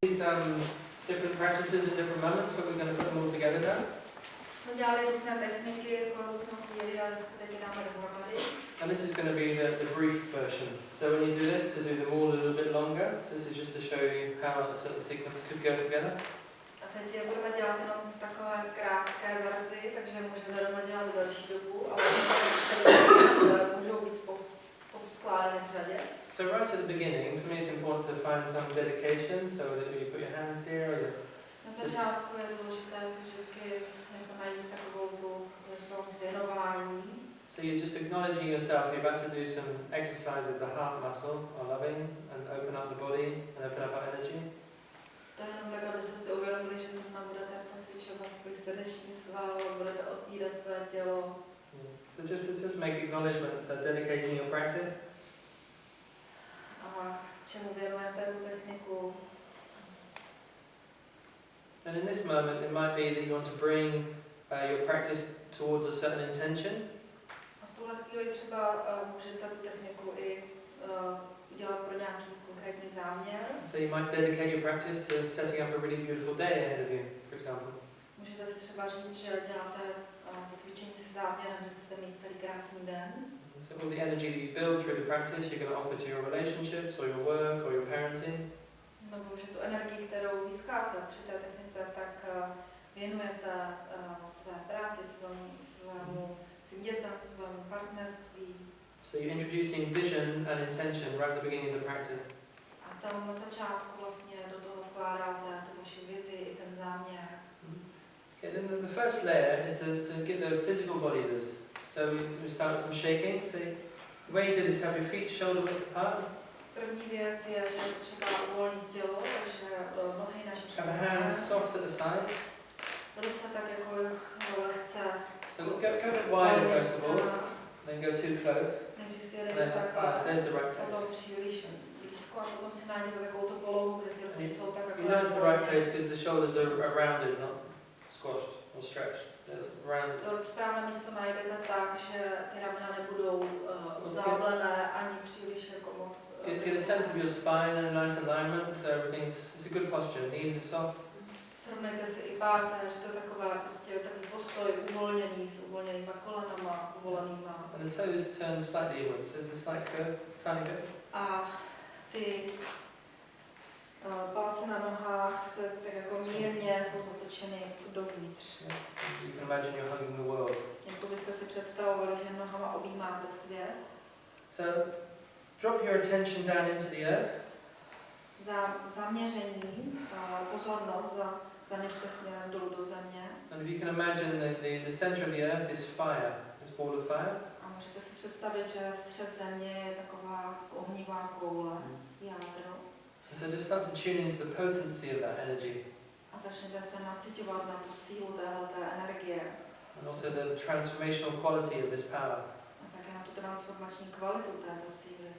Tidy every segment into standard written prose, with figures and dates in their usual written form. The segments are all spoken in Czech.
These different practices at different moments, but we're going to put them all together now. Jsme dělali různé techniky, jako různou chvíli, ale dneska teď dáme dohromady. And this is going to be the brief version. So when you do this, to do them all a little bit longer. So this is just to show you how a certain sequence could go together. A teď je budeme dělat jenom v takové krátké verzi, takže můžeme doma dělat delší dobu, ale můžou být poskládané v řadě. So right at the beginning, for me it's important to find some dedication, so that you put your hands here. Or Na začátku je důležité si vždycky najít takovou tu věnování. So you're just acknowledging yourself, you're about to do some exercise of the heart muscle, or loving, and open up the body, and open up our energy. To je jenom tak, abyste si uvědomili, že se tam budete pocvičovat svůj srdeční sval, budete otvírat své tělo. So just make acknowledgements, dedicating your practice. A čemu věnujete tu techniku? And in this moment, it might be that you want to bring your practice towards a certain intention. A v tuhle chvíli třeba můžete tu techniku i udělat pro nějaký konkrétní záměr. So you might dedicate your practice to setting up a really beautiful day ahead of you, for example. Můžete si třeba říct, že děláte cvičení se záměrem, že chcete mít celý krásný den. So all the energy that you build through the practice, you're going to offer to your relationships, or your work, or your parenting. Nebo že tu energii, kterou získáte při té technice, tak věnujete své práci, svým dětem, svému partnerství. So you're introducing vision and intention right at the beginning of the practice. A tam na začátku vlastně do toho vkládáte tu vaši vizi i ten záměr. Okay, then the first layer is to get the physical body loose. So we start with some shaking. So the way you do this, have your feet shoulder width apart. První věc je, že třeba uvolnit tělo, takže nohy naše Have the hands soft at the sides. ruce tak jako lehce. So go a bit wider first of all, then go too close. Než si And jedete then takhle, there's the right potom place. příliš blízko a potom si najděte takovou tu polohu, kde ty ruce jsou tak You know it's the right place because the shoulders are rounded, not squashed or stretched. There's rounded. To správné místo najdete tak, že ty ramena nebudou zaoblené ani příliš jako moc. Get a sense of your spine in a nice alignment, so it's a good posture. Knees are soft. Srovnejte si i páteř, to je takové prostě takový postoj uvolněný s uvolněnýma kolenama, uvolenýma. And the toes turn slightly inwards. There's a slight curve, tiny bit. A ty palce na nohách se tak jako mírně jsou zatočeny dovnitř. You can imagine you're hugging the world. Jako byste si představovali, že nohama objímáte svět. So drop your attention down into the earth. Zaměření, pozornost zaměřte směrem dolů do země. And if you can imagine the center of the earth is fire, this ball of fire. A můžete si představit, že střed země je taková ohnivá koule, jádro. And so just start to tune into the potency of that energy. A začnete se nacitovat na tu sílu téhleté energie. And also the transformational quality of this power. A také na tu transformační kvalitu této síly.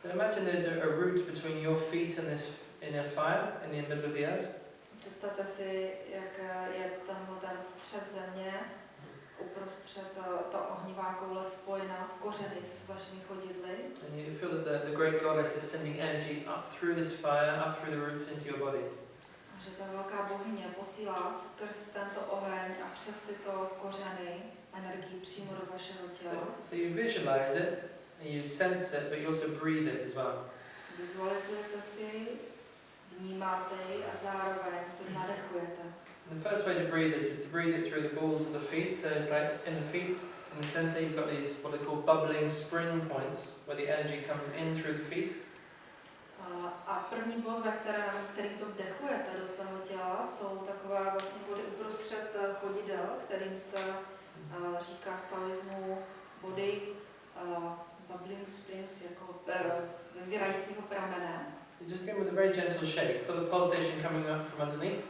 Then imagine there's a root between your feet and this inner fire in the middle of the earth. Představte si, jak je tenhle ten střed země, uprostřed ta ohnivá koule spojená s kořeny, s vašimi chodidly. And you feel that the great goddess is sending energy up through this fire, up through the roots into your body. A že ta velká bohyně posílá skrz tento oheň a přes tyto kořeny energii přímo do vašeho těla. So you visualize it, and you sense it, but you also breathe it as well. Vizualizujete si, vnímáte ji a zároveň to nadechujete. And the first way to breathe this is to breathe it through the balls of the feet. So it's like in the feet, in the center, you've got these what are called bubbling spring points, where the energy comes in through the feet. A první bod, ve kterým to vdechujete do svého těla, jsou takové vlastně body uprostřed chodidel, kterým se říká v taoismu body bubbling springs, jako vyvírajícího pramene. So just begin with a very gentle shake. Feel the pulsation coming up from underneath.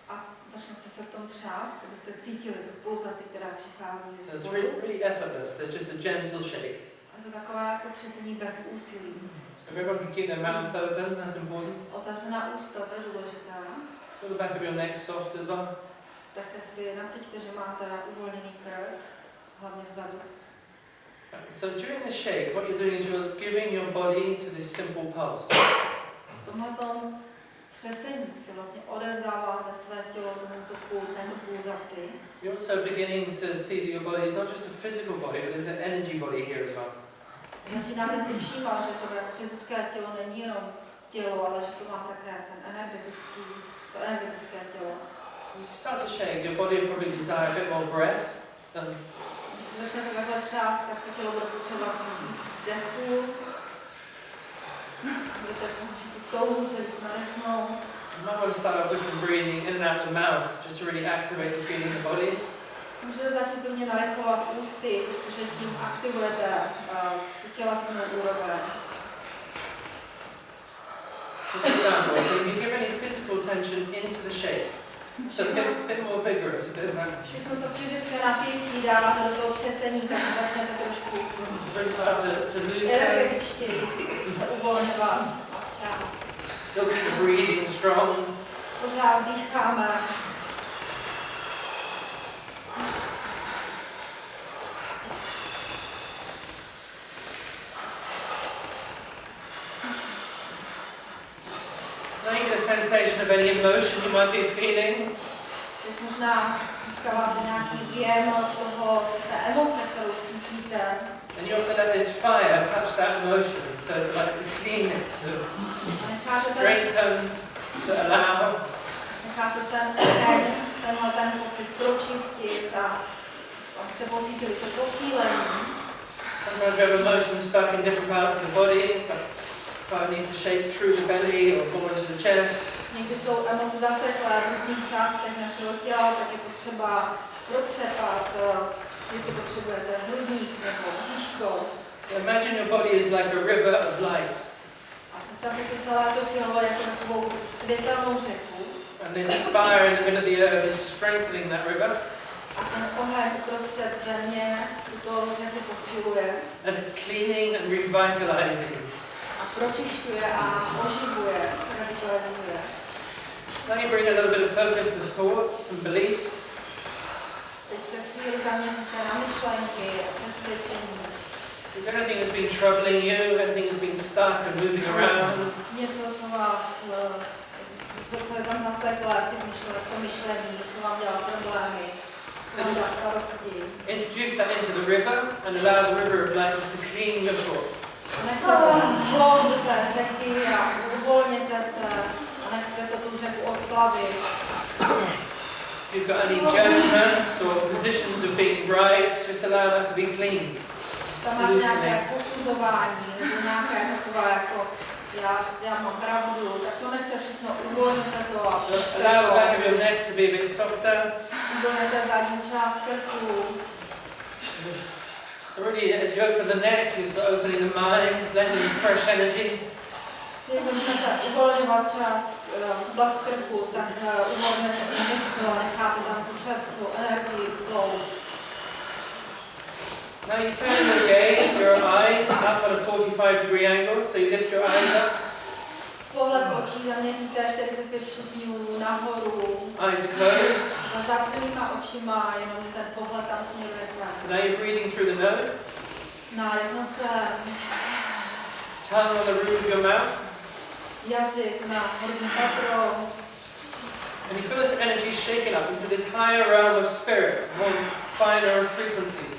A začnete se v tom třást, abyste cítili tu pulzaci, která přichází ze So it's spodu. really effortless. There's just a gentle shake. A to takové jako třesení bez úsilí. So everyone can keep their mouth open. That's important. Otevřená ústa, to je důležité. Feel the back of your neck soft as well. Také si nacítíte, že máte uvolněný krk, hlavně vzadu. So during this shake, what you're doing is you're giving your body to this simple pulse. V tomhletom třesení si vlastně odevzdáváte své tělo této pulzaci. You're also beginning to see that your body is not just a physical body, but there's an energy body here as well. Začínáte si všímat, že to fyzické tělo není jenom tělo, ale že to má také to energetické tělo. So as you start to shake, your body will probably desire a bit more breath. Když se začnete takhle třást, tak to tělo bude potřebovat víc dechu. Budete cítit touhu se víc nadechnout. You might want to start off with some breathing in and out of the mouth, just to really activate the feeling in the body. Můžete začít plně nadechovat ústy, protože tím aktivujete tu tělesnou úroveň. So for example, if you give any physical tension into the shake, so a bit more vigorous, a bit of that. Všechno to fyzické napětí dáváte do toho třesení, tak začnete trošku Really start to loosen. energetičtěji se uvolňovat a třást. Still keep the breathing strong. Pořád dýcháme. So now you get a sensation of any emotion you might be feeling. Teď možná získáváte nějaký věm té emoce, kterou cítíte. And you also let this fire touch that emotion, so it's like to clean it, to strengthen, to allow. Necháte ten pocit pročistit a abyste pocítili to posílení. Sometimes we have emotions stuck in different parts of the body, so part needs to shake through the belly or go into the chest. Někdy jsou emoce zaseklé v různých částech našeho těla, tak je potřeba protřepat, jestli potřebujete hrudník nebo bříško. So imagine your body is like a river of light. A představte si celé to tělo jako takovou světelnou řeku. And this fire in the middle of the earth is strengthening that river. A ten oheň uprostřed země tuto řeku posiluje. And it's cleaning and revitalizing. A pročišťuje a oživuje, revitalizuje. Now you bring a little bit of focus to the thoughts and beliefs. Teď se chvíli zaměříte na myšlenky a přesvědčení. Is there anything that's been troubling you? Anything that's been stuck and moving around? Něco, co vás, co je tam zaseklé, to myšlení, co vám dělá problémy, co vám dělá starosti. Introduce that into the river and allow the river of light to clean your thoughts. Nechte to vloud do té řeky a uvolněte se a nechte to tu řeku odplavit. If you've got any judgments or positions of being right, just allow that to be clean. Tam máte nějaké posuzování nebo nějaké takové jako já mám pravdu, tak to nechte všechno, uvolněte to a allow the back of your neck to be a bit softer. uvolněte zadní část krku. So really, as you open the neck, you're sort of opening the mind, letting in fresh energy. Když začnete uvolňovat část oblast krku, tak uvolňujete i mysl, necháte tam tu čerstvou energii, flow. Now you turn your gaze, your eyes up at a 45-degree angle, so you lift your eyes up. Pohled očí zaměříte 45 stupňů nahoru. Eyes are closed. Za zavřenýma očima, jenom ten pohled tam směruje k nám. So now you're breathing through the nose. Nádechnu se. Tongue on the roof of your mouth. Jazyk na horní patro. And you feel this energy shaken up into this higher realm of spirit, more finer frequencies.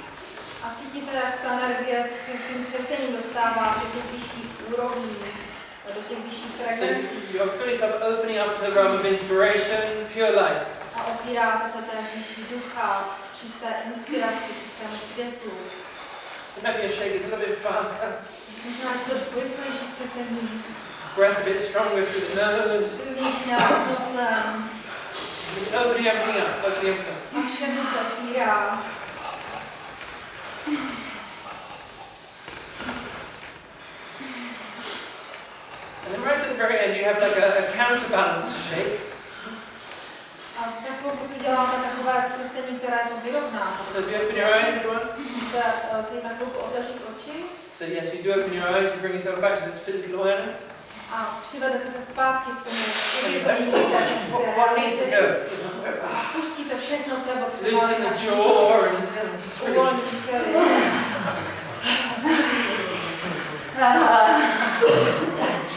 A cítíte, jak ta energie s tím třesením dostává do těch vyšších úrovní, do těch vyšších frekvencí. So you feel yourself opening up to the realm of inspiration, pure light. A otvíráte se té říši ducha, čisté inspiraci, čistému světlu. So maybe your shake is a little bit faster. Možná trošku rychlejší třesení. Breath a bit stronger through the nose. Silnější nádech nosem. Opening everything up, opening everything up. A všechno se otvírá. And then right at the very end, you have like a counterbalance shake. A za chvilku si uděláme takové třesení, které to vyrovná. So if you open your eyes, everyone. Můžete si na chvilku otevřít oči. So yes, you do open your eyes, you bring yourself back to this physical awareness. A přivedete se zpátky k tomu. What needs to go? Pustíte všechno, co je potřeba. Loosen the jaw and Uvolníte čely.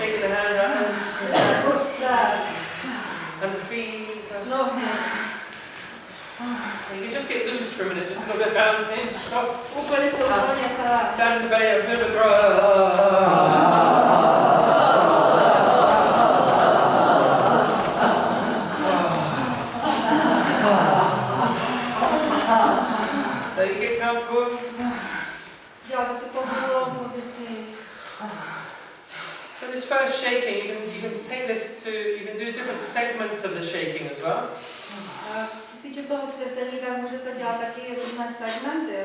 shaking the hand out. Ruce. feet. nohy. You can just get loose for a minute, just a little bit bouncing, just stop. Úplně se uvolněte. Down the bay, a bit of a So you get comfortable. Děláte si pohodlnou pozici. So this first shaking, you can take this to, you can do different segments of the shaking as well. Co se týče toho třesení, tak můžete dělat taky různé segmenty.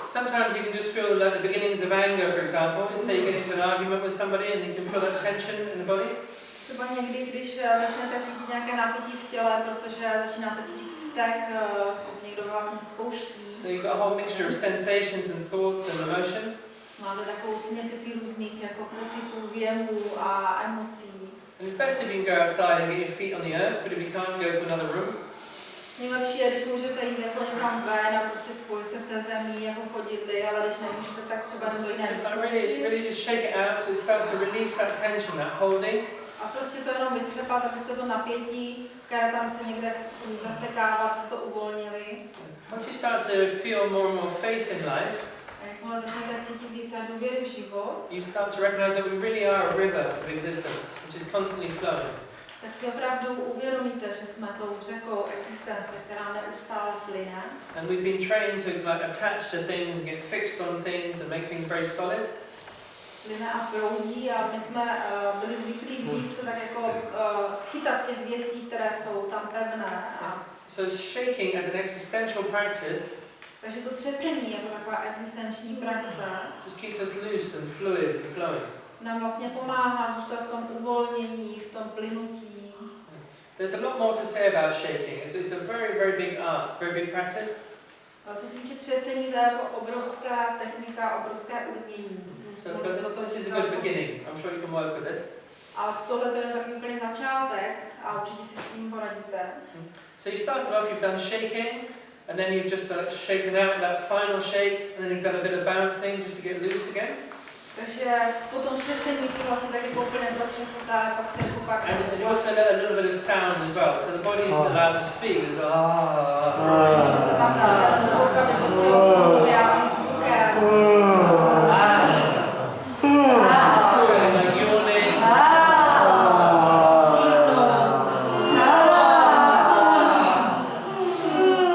Sometimes you can just feel like the beginnings of anger, for example. Say you get into an argument with somebody and you can feel that tension in the body. Třeba někdy, když začnete cítit nějaké napětí v těle, protože začínáte cítit vztek, někdo vás něco spouští. So you've got a whole mixture of sensations and thoughts and emotion. Máte takovou směsici různých jako pocitů, věmů a emocí. And it's best if you can go outside and get your feet on the earth, but if you can't, go to another room. Nejlepší je, když můžete jít jako někam ven a prostě spojit se se zemí, jako chodidly, ale když nemůžete, tak třeba do jiné místnosti. Really just shake it out so it starts to release that tension, that holding. A prostě to jenom vytřepat, abyste to napětí, které tam se někde zasekávat, to uvolnili. Once you start to feel more and more faith in life, a jakmile začnete cítit více důvěry v život, you start to recognize that we really are a river of existence, which is constantly flowing. tak si opravdu uvědomíte, že jsme tou řekou existence, která neustále plyne. And we've been trained to like attach to things and get fixed on things and make things very solid. Plyne a proudí a my jsme byli zvyklí dřív se tak jako chytat těch věcí, které jsou tam pevné. So shaking as an existential practice, takže to třesení jako taková existenční praxe just keeps us loose and fluid and flowing. nám vlastně pomáhá zůstat v tom uvolnění, v tom plynutí. There's a lot more to say about shaking. It's a very, very big art, very big practice. Co se týče třesení, to je jako obrovská technika, obrovské umění. So this is a good beginning. I'm sure you can work with this. A tohle to je takový úplně začátek a určitě si s tím poradíte. So you started off, you've done shaking, and then you've just shaken out that final shake, and then you've done a bit of bouncing just to get loose again. Takže po tom třesení si vlastně taky úplně protřesete, pak se jako pak... And you also let a little bit of sound as well, so the body is allowed to speak. It's Můžete tam dát zvuk, aby to tělo se vyjádřit zvukem. like yawning.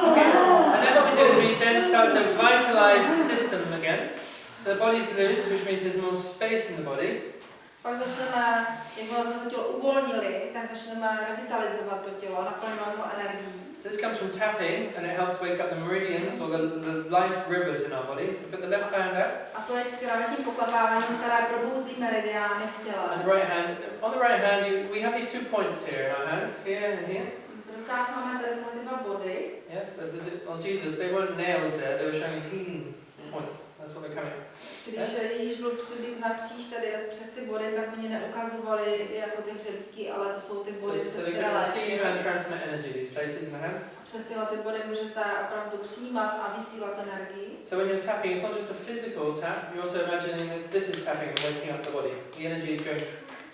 Okay, and then what we do is we then start to vitalize the system again. So the body's loose, which means there's more space in the body. Pak začneme, jakmile jsme to tělo uvolnili, tak začneme revitalizovat to tělo, naplňovat ho energií. So this comes from tapping, and it helps wake up the meridians or the life rivers in our body. So put the left hand out. A to je právě tím poklepáváním, které probouzí meridiány v těle. And the right hand. On the right hand, we have these 2 points here in our hands, here and here. V rukách máme tady ty dva body. Yeah, on Jesus, they weren't nails there, they were showing us healing points. That's what they're coming. Když Ježíš byl přibit na kříž tady přes ty body, tak oni neukazovali jako ty hřebíky, ale to jsou ty body, přes So they které can receive léčí. and transmit energy, these places in the hands. Přes tyhle ty body můžete opravdu přijímat a vysílat energii. So when you're tapping, it's not just a physical tap, you're also imagining this is tapping and waking up the body. The energy is going.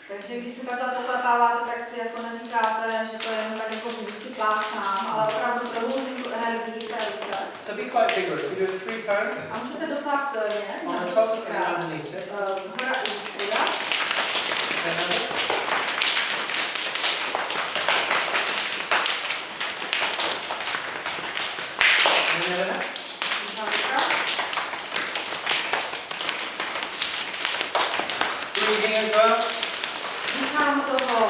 Takže když si takhle poklepáváte, tak si jako neříkáte, že to je jen tak jako vždycky plácám, ale opravdu probouzí tu energii v té ruce. So be quite vigorous. We do it 3 times. A můžete dosáhnout silně, On top and underneath it. zhora i zpoda. Breathing as well. Dýchám toho.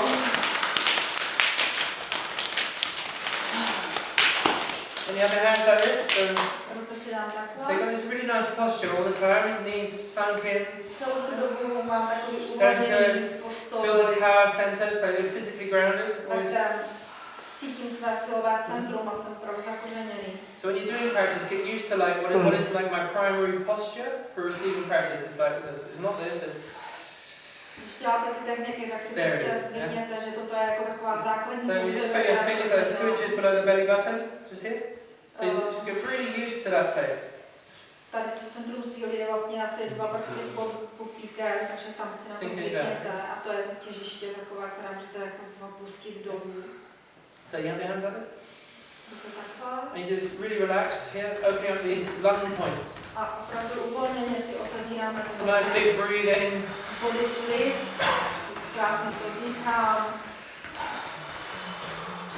And the other hand like this. Ruce si dám So you've got takhle. this really nice posture all the time. Knees sunk in. Celou tu dobu mám takový Centered. uvolněný postoj. Feel this power center, so you're physically grounded. Always. Takže cítím své silové centrum a jsem opravdu zakořeněný. So when you're doing practice, get used to like what is like my primary posture for receiving practice. It's like this. It's not this. It's Když děláte ty techniky, tak si There prostě it is, zvykněte, že toto je jako taková základní so you just pozice, put your která fingers je like 2 inches below the belly button, just here. So you just get really used to that place. tady to centrum síly je vlastně asi 2 prsty pod píkem, takže tam si na to zvykněte a to je to těžiště takové, které můžete jako zapustit dolů. So you have your hands like this? Takhle. And you just really relaxed here, opening up these lung points. A opravdu uvolněně si otevíráme Nice big breathing. body plic, krásně to dýchám.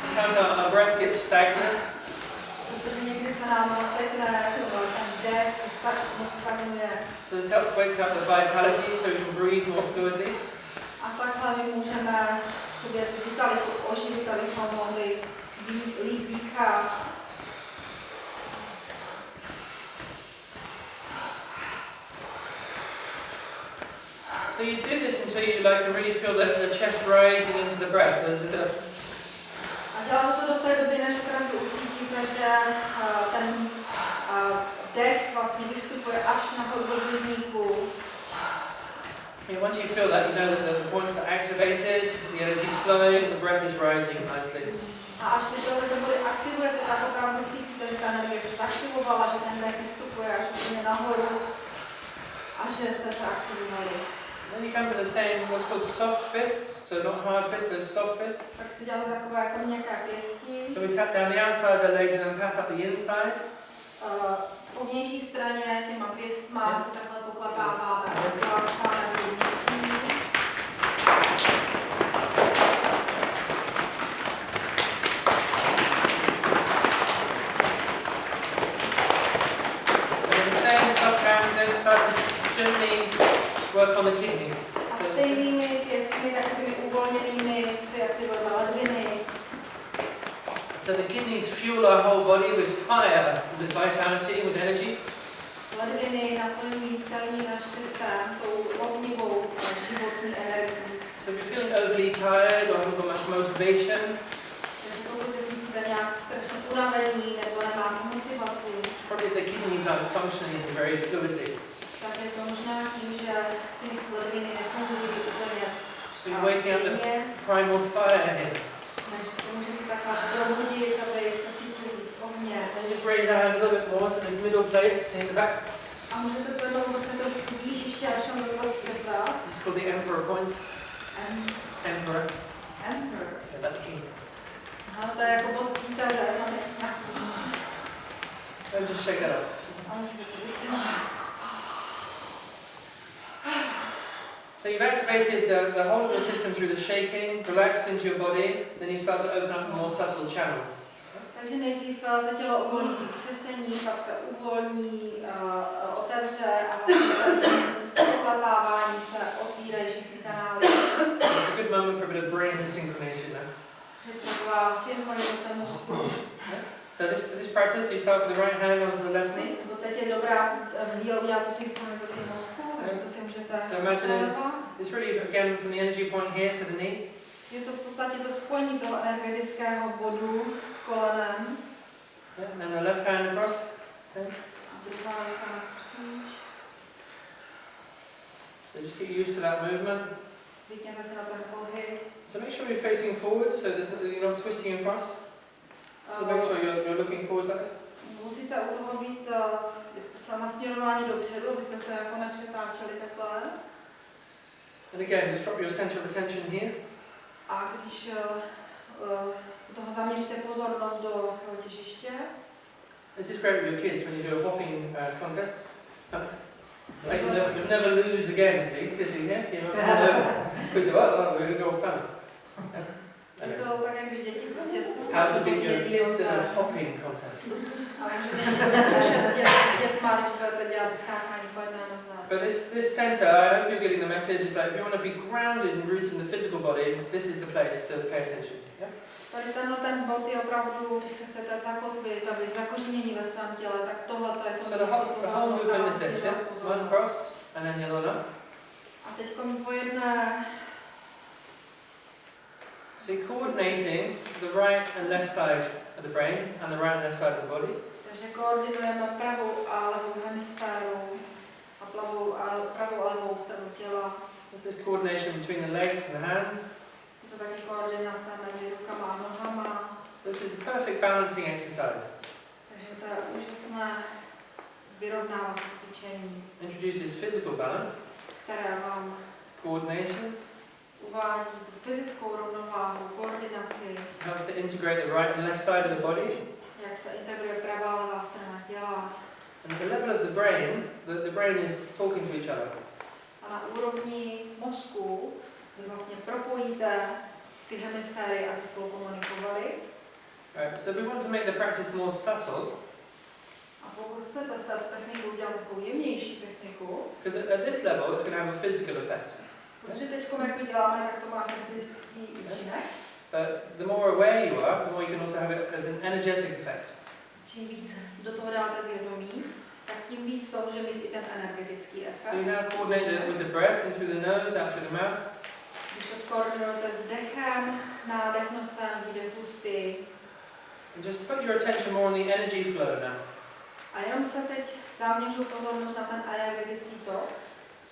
Sometimes our breath gets stagnant. Protože někdy se nám sekne ten dech, moc stagnuje. So this helps wake up the vitality so we can breathe more fluidly. A takhle my můžeme sobě vitalitu oživit, abychom mohli líp dýchat. So you do this until you really feel the chest rising into the breath. A děláme to do té doby, než opravdu ucítíte, že ten dech vlastně vystupuje až nahoru do hrudníku. Once you feel that, you know that the points are activated, the energy is flowing, the breath is rising nicely. A až si tohle body aktivujete, tak opravdu cítíte, že ta energie se zaktivovala, že ten dech vystupuje až úplně nahoru a že jste se aktivovali. Then you come to the same, what's called soft fists, so not hard fists, those soft fists. Tak si děláme takové jako měkké pěstí. So we tap down the outside of the legs and pat up the inside. Po vnější straně těma pěstma se takhle poklepáváme a rozklásáme do vnitřní. And in the same soft hands, then start to gently work on the kidneys. A stejnými pěstmi, takovými uvolněnými, si aktivujeme ledviny. So the kidneys fuel our whole body with fire, with vitality, with energy. Ledviny naplňují celý náš systém tou ohnivou životní energií. So if you're feeling overly tired or haven't got much motivation, Takže pokud se cítíte nějak strašně unavení nebo nemáte motivaci, it's probably the kidneys aren't functioning very fluidly. tak je to možná tím, že ty ledviny nefungují úplně. So you're waking up the primal fire here. Takže se můžete takhle probudit, abyste cítili víc ohně. And just raise our hands a little bit more to this middle place in the back. A můžete zvednout ruce trošku výš, ještě až tam do prostřed zad. It's called the emperor point. Emperor. Emperor. Yeah, that's the king. Aha, to je jako bod císaře. And just shake that up. A můžete si vyčinovat. So you've activated the whole of the system through the shaking, relaxed into your body, then you start to open up more subtle channels. Takže nejdřív se tělo uvolní třesení, pak se uvolní, otevře a poklepávání se otvírají všechny kanály. It's a good moment for a bit of brain synchroniation now. Je to taková synchronizace mozku. So this practice, you start with the right hand onto the left knee. Teď je dobrá chvíle udělat tu synchronizaci mozku, takže to si můžete So imagine it's really again from the energy point here to the knee. Je to v podstatě to spojení toho energetického bodu s kolenem. Yeah, and then the left hand across. Same. A druhá ruka napříč. So just get used to that movement. Zvykněte se na ten pohyb. So make sure you're facing forwards, so you're not twisting across. So make sure you're looking forwards like this. Musíte u toho být nasměrování dopředu, abyste se jako nepřetáčeli takhle. And again, just drop your center of attention here. A když u toho zaměříte pozornost do svého těžiště. This is great with your kids when you do a hopping contest. Like you'll never lose again, see? Because you're here, you're we're going to go off balance. Je to tak, jak když děti prostě How to beat your kids in a hopping contest. But this center, I hope you're getting the message, is like if you want to be grounded and rooted in the physical body, this is the place to pay attention. Yeah? Tady ten bod je opravdu, když se chcete zakotvit a být zakořenění ve svém těle, tak tohle to je to So the whole movement is this, yeah? One cross and then the other up. A teď po jedné. So you're coordinating the right and left side of the brain and the right and left side of the body. Takže koordinujeme pravou a levou hemisféru a pravou a levou stranu těla. There's this coordination between the legs and the hands. Je to taky koordinace mezi rukama a nohama. So this is a perfect balancing exercise. Takže to je úžasné vyrovnávací cvičení, introduces physical balance, které vám coordination, uvádí tu fyzickou rovnováhu, koordinaci, helps to integrate the right and left side of the body. jak se integruje pravá a levá strana těla. And at the level of the brain is talking to each other. A na úrovni mozku vy vlastně propojíte ty hemisféry, aby spolu komunikovali. Right, so we want to make the practice more subtle, A pokud chcete se tu techniku udělat takovou jemnější techniku, because at this level it's going to have a physical effect. protože teď, jak to děláme, tak to má fyzický účinek. The more aware you are, the more you can also have it as an energetic effect. Čím víc do toho dáte vědomí, tak tím víc to může mít i ten energetický efekt. So you now coordinate it with the breath in through the nose, out through the mouth. Když to skoordinujete s dechem, nádech nosem, výdech ústy. And just put your attention more on the energy flow now. A jenom se teď zaměřuji pozornost na ten energetický tok.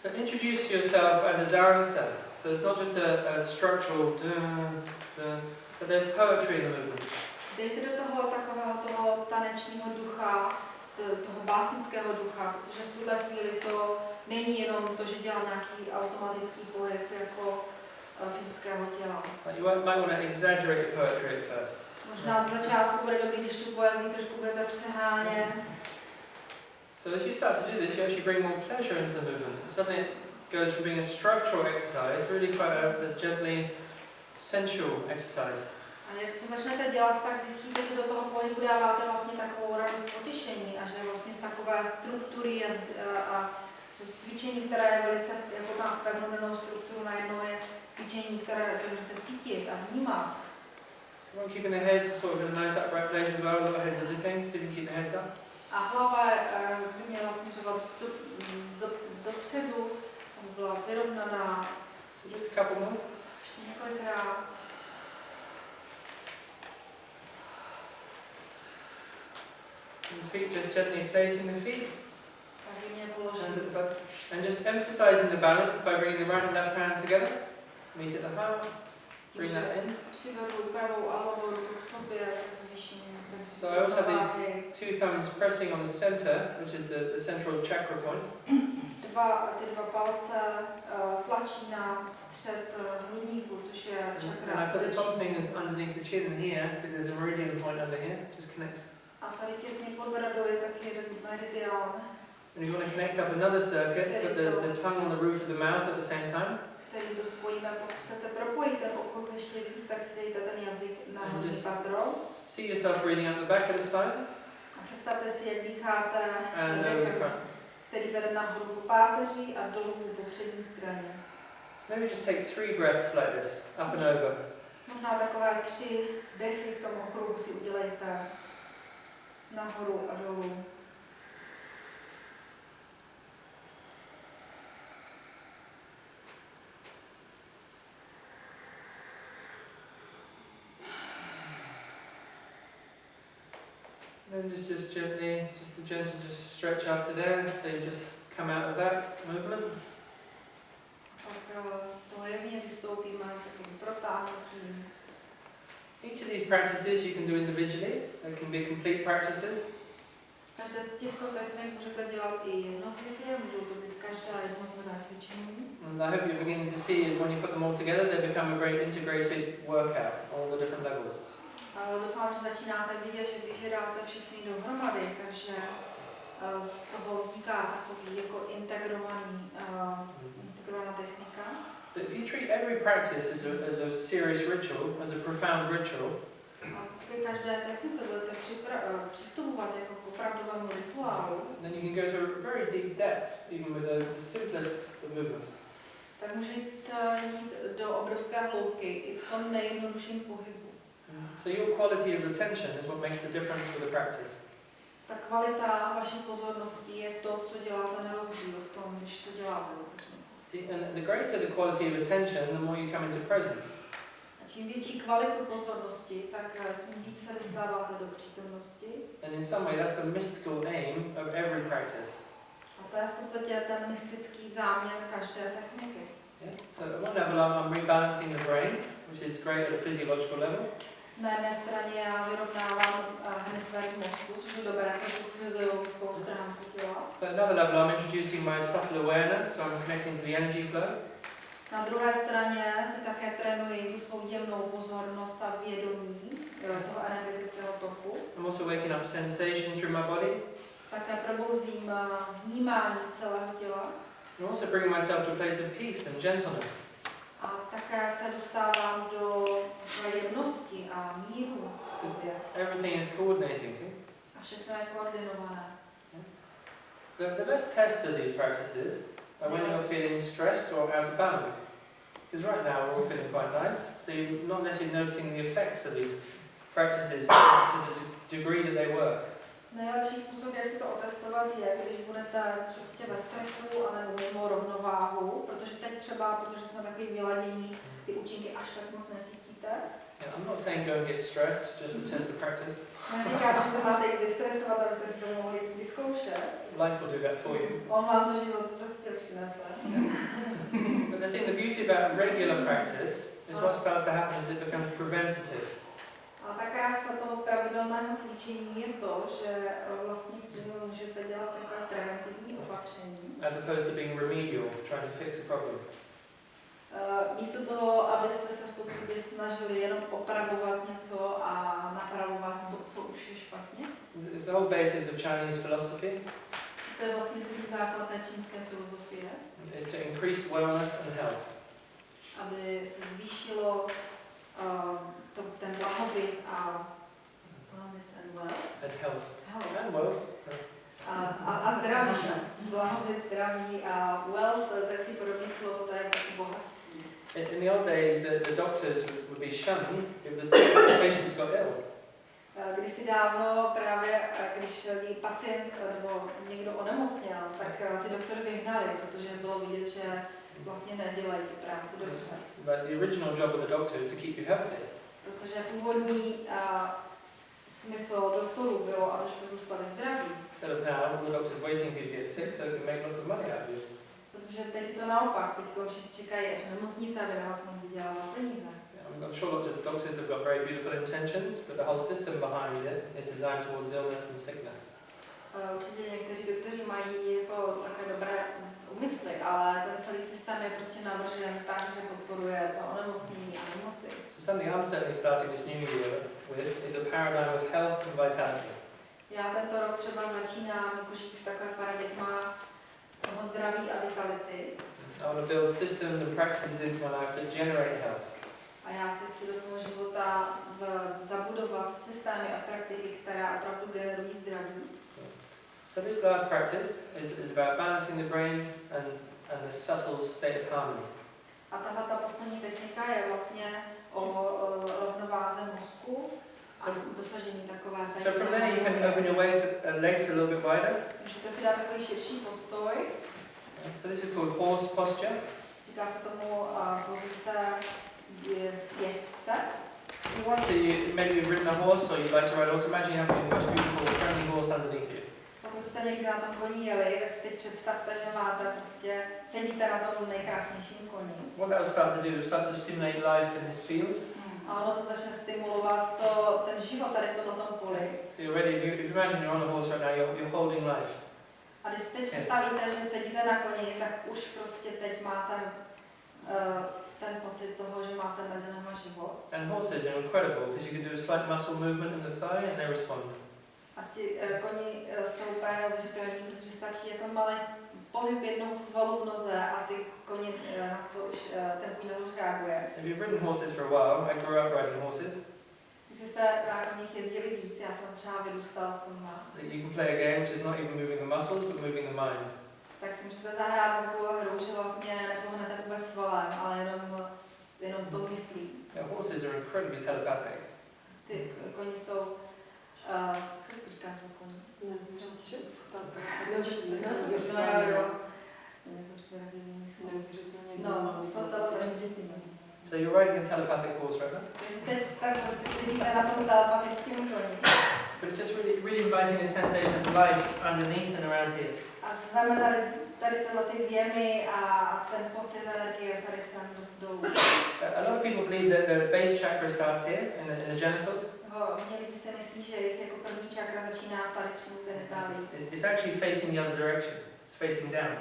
So introduce yourself as a dancer. So it's not just a structural dun, dun, but there's poetry in the movement. Dejte do toho takového toho tanečního ducha, toho básnického ducha, protože v tuhle chvíli to není jenom to, že dělám nějaký automatický pohyb jako fyzického těla. You might want to exaggerate the poetry at first. Možná z začátku bude dobrý, když tu poezii trošku budete přehánět. So as you start to do this, you actually bring more pleasure into the movement. Suddenly it goes from being a structural exercise, really quite a gently sensual exercise. A jak to začnete dělat, tak zjistíte, že do toho pohybu dáváte vlastně takovou radost potěšení a že vlastně z takové struktury a z cvičení, které je velice, jako má pevnou danou strukturu, najednou je cvičení, které můžete cítit a vnímat. Keeping the head sort of in a nice upright place as well, the heads are dipping, so you can keep the heads up. A hlava by měla směřovat dopředu, aby byla vyrovnaná. So just a couple more. Ještě několikrát. And feet, just gently placing the feet. Hands at the side. And just emphasizing the balance by bringing the right and left hand together. Meet at the heart. Bring that in. So I also have these two thumbs pressing on the center, which is the central chakra point. Ty dva palce tlačí na střed hrudníku, což je čakra And I put the top srdeční. fingers underneath the chin here, because there's a meridian point under here, just connects. A tady těsně pod bradou je taky jeden meridian. And you want to connect up another circuit, put the tongue on the roof of the mouth at the same time. Který to spojíme, pokud chcete propojit ten okruh ještě víc, tak si dejte ten jazyk na hrudní patro. See yourself breathing out the back of the spine. A představte si, jak dýcháte, And over the front. který vede nahoru po páteři a dolů po přední straně. Maybe just take 3 breaths like this, up and over. Možná takové 3 dechy v tom okruhu si udělejte nahoru a dolů. Then just gently, just a gentle just stretch after there, so you just come out of that movement. Tak to jemně vystoupíme takovým protáhnutím. Each of these practices you can do individually. They can be complete practices. Každé z těchto technik můžete dělat i jednotlivě, můžou to být každá jednotlivá cvičení. And I hope you're beginning to see when you put them all together, they become a very integrated workout, all the different levels. Doufám, že začínáte vidět, že když je dáte všechny dohromady, takže z toho vzniká takový jako integrovaná technika. But if you treat every practice as a serious ritual, as a profound ritual, A pokud každé technice budete přistupovat jako k opravdovému rituálu, then you can go to a very deep depth, even with the simplest of movements. tak můžete jít do obrovské hloubky i v tom nejjednodušším pohybu. So your quality of attention is what makes the difference with the practice. Ta kvalita vaší pozornosti je to, co dělá ten rozdíl v tom, když to děláte. See, and the greater the quality of attention, the more you come into presence. A čím větší kvalitu pozornosti, tak tím víc se dostáváte do přítomnosti. And in some way, that's the mystical aim of every practice. A to je v podstatě ten mystický záměr každé techniky. Yeah? So at one level, I'm rebalancing the brain, which is great at a physiological level. Na jedné straně já vyrovnávám hemisféry mozku, což je dobré pro tu fyziologickou stránku těla. At another level, I'm introducing my subtle awareness, so I'm connecting to the energy flow. Na druhé straně si také trénuji tu svou jemnou pozornost a vědomí toho energetického toku. I'm also waking up sensation through my body. Také probouzím vnímání celého těla. I'm also bringing myself to a place of peace and gentleness. A také se dostávám do jemnosti a míru v sobě. Everything is coordinating, see? A všechno je koordinované. The best test of these practices are when you're feeling stressed or out of balance. Because right now we're all feeling quite nice, so you're not necessarily noticing the effects of these practices to the degree that they work. Nejlepší způsob, jak si to otestovat, je, když budete prostě ve stresu anebo mimo rovnováhu, protože teď třeba, protože jsme takový vyladění, ty účinky až tak moc necítíte. Yeah, I'm not saying go and get stressed just to test the practice. Neříkám, že se máte jít vystresovat, abyste si to mohli vyzkoušet. Life will do that for you. On vám to život prostě přinese. But the thing, the beauty about regular practice is what starts to happen is it becomes preventative. A ta krása toho pravidelného cvičení je to, že vlastně tím můžete dělat takové preventivní opatření. As opposed to being remedial, trying to fix a problem. Místo toho, abyste se v podstatě snažili jenom opravovat něco a napravovat to, co už je špatně. It's the whole basis of Chinese philosophy. To je vlastně celý základ té čínské filozofie. Is to increase wellness and health. Aby se zvýšilo ten blahobyt a wellness and wealth. And health. Health. And wealth. A zdraví. Blahobyt, zdraví a wealth, taky podobné slovo, to je taky bohatství. In the old days, the doctors would be shunned if the patients got ill. Kdysi dávno právě, když pacient nebo někdo onemocněl, tak ty doktory vyhnali, protože bylo vidět, že vlastně nedělají tu práci dobře. But the original job of the doctor is to keep you healthy. Protože původní smysl doktorů bylo, abyste zůstali zdraví. Instead of now, all the doctors waiting for you to get sick so they can make lots of money out of you. Protože teď je to naopak, teď všichni čekají, až nemocníte, aby na vás mohli vydělávat peníze. I'm sure lots of doctors have got very beautiful intentions, but the whole system behind it is designed towards illness and sickness. Určitě někteří doktoři mají jako takové dobré úmysly, ale ten celý systém je prostě navržen tak, že podporuje to onemocnění a nemoci. So something I'm certainly starting this new year with is a paradigm of health and vitality. Já tento rok třeba začínám jako žít v takové paradigma toho zdraví a vitality. I want to build systems and practices into my life that generate health. A já si chci do svého života zabudovat systémy a praktiky, které opravdu generují zdraví. So this last practice is about balancing the brain and the subtle state of harmony. A tahle poslední technika je vlastně o rovnováze mozku a dosažení takové. So from there you can open your legs a little bit wider. Můžete si dát takový širší postoj. So this is called horse posture. Říká se tomu pozice jezdce. You want to, maybe you've ridden a horse or you'd like to ride a horse, imagine having a most beautiful, friendly horse underneath you. Pokud jste někdy na tom koni jeli, tak si teď představte, že máte prostě, sedíte na tom nejkrásnějším koni. What that will start to do is start to stimulate life in this field. A ono to začne stimulovat ten život tady v tomto poli. So you're ready, if you imagine you're on a horse right now, you're holding life. A když si teď představíte, že sedíte na koni, tak už prostě teď máte ten pocit toho, že máte mezi náma život. And horses are incredible because you can do a slight muscle movement in the thigh and they respond. A ti koni jsou úplně neuvěřitelní, protože stačí jako malý pohyb jednoho svalu v noze a ty koni na to už, ten kůň už reaguje. If you've ridden horses for a while, I grew up riding horses. Když jste na koních jezdili víc, já jsem třeba vyrůstala s konma. You can play a game which is not even moving the muscles but moving the mind. Tak si můžete zahrát takovou hru, že vlastně nepohnete vůbec svalem, ale jenom to myslí. Yeah, horses are incredibly telepathic. Ty koni jsou, co to říká za koní? No, jsou telepatický. So you're riding a telepathic horse right now? Takže teď tak prostě sedíte na tom telepatickém koni. But it's just really inviting this sensation of life underneath and around here. A znamená tady tyhle ty věmy a ten pocit energie tady sem dolů. A lot of people believe that the base chakra starts here in the genitals. Hodně lidí si myslí, že jejich jako první čakra začíná tady při genitálii. It's actually facing the other direction. It's facing down.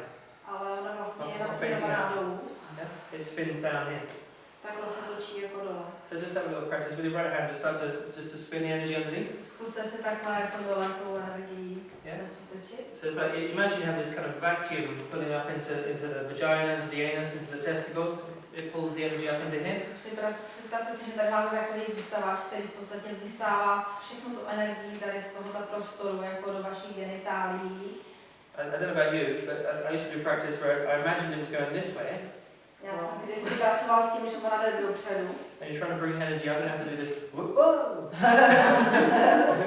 Ale ona vlastně je It's not nasměrovaná dolů. Yeah? It spins down here. Takhle se točí jako dole. So just have a little practice with your right hand. Just start to spin the energy underneath. Zkuste si takhle jako dole tu energii točit. So it's like, imagine you have this kind of vacuum pulling up into the vagina, into the anus, into the testicles. It pulls the energy up into here. Představte si, že tady máte takový vysávač, který v podstatě vysává všechnu tu energii tady z tohoto prostoru jako do vašich genitálií. I don't know about you, but I used to do practice where I imagined it was going this way. Já jsem kdysi pracovala s tím, že ona jde dopředu. And you're trying to bring energy up and it has to do this. Whoa!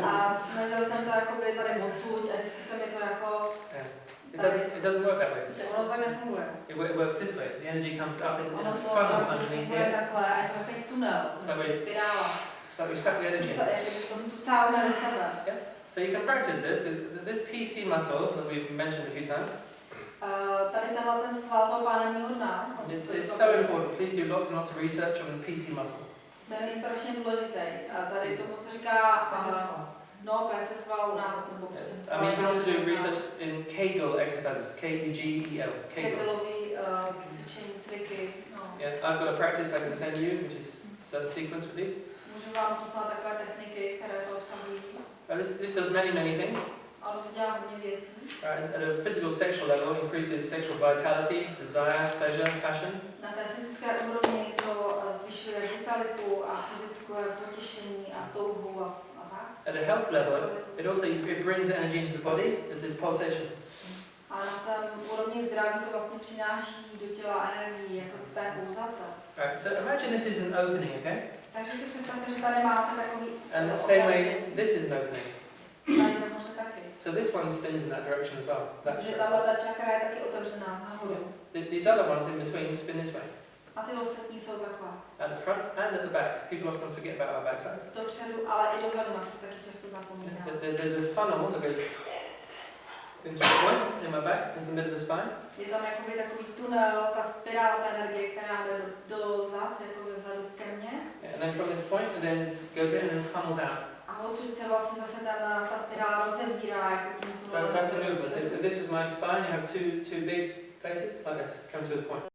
A snažil jsem to jakoby tady odsud a vždycky se mi to jako... It doesn't work that way. Ono tak nefunguje. It works this way. The energy comes up in Ono a to funnel underneath funguje here. takhle a je to takový tunel, prostě spirála. It's like we suck the energy in. To cucáme do sebe. So you can practice this, because this PC muscle that we've mentioned a few times, Tady tenhle ten sval toho pánevního dna. it's so important. Please do lots and lots of research on the PC muscle. Ten je strašně důležitý. A tady tomu se říká PC sval u nás, nebo prosím. I mean, you can also do research in Kegel exercises, K-E-G-E-L, Kegel. Kegelový cvičení, cviky. Yeah, I've got a practice I can send you, which is certain sequence with these. Můžu vám poslat takové techniky, které to obsahují. This does many things. Ano, to dělá hodně věcí. At a physical sexual level, increases sexual vitality, desire, pleasure, passion. Na té fyzické úrovni to zvyšuje vitalitu a fyzické potěšení a touhu a At a health level, it also brings energy into the body. There's this pulsation. A na té úrovni zdraví to vlastně přináší do těla energii, jako té pulzace. Right, so imagine this is an opening, okay? Takže si představte, že tady máte takový And the same way, this is an opening. Tady to může taky. So this one spins in that direction as well. Takže tahle ta čakra je taky otevřená nahoru. These other ones in between spin this way. A ty ostatní jsou takhle. At the front and at the back. People often forget about our backside. Dopředu, ale i dozadu, na to se taky často zapomíná. There's a funnel that goes into a point in my back, into the middle of the spine. Je tam jakoby takový tunel, ta spirála té energie, která jde dozad, jako ze zadu ke mně. And then from this point, it then just goes in and then funnels out. A odsud se vlastně zase ta spirála rozebírá, jako tím So that's the movement. If this was my spine, you have two big places like this, come to a point.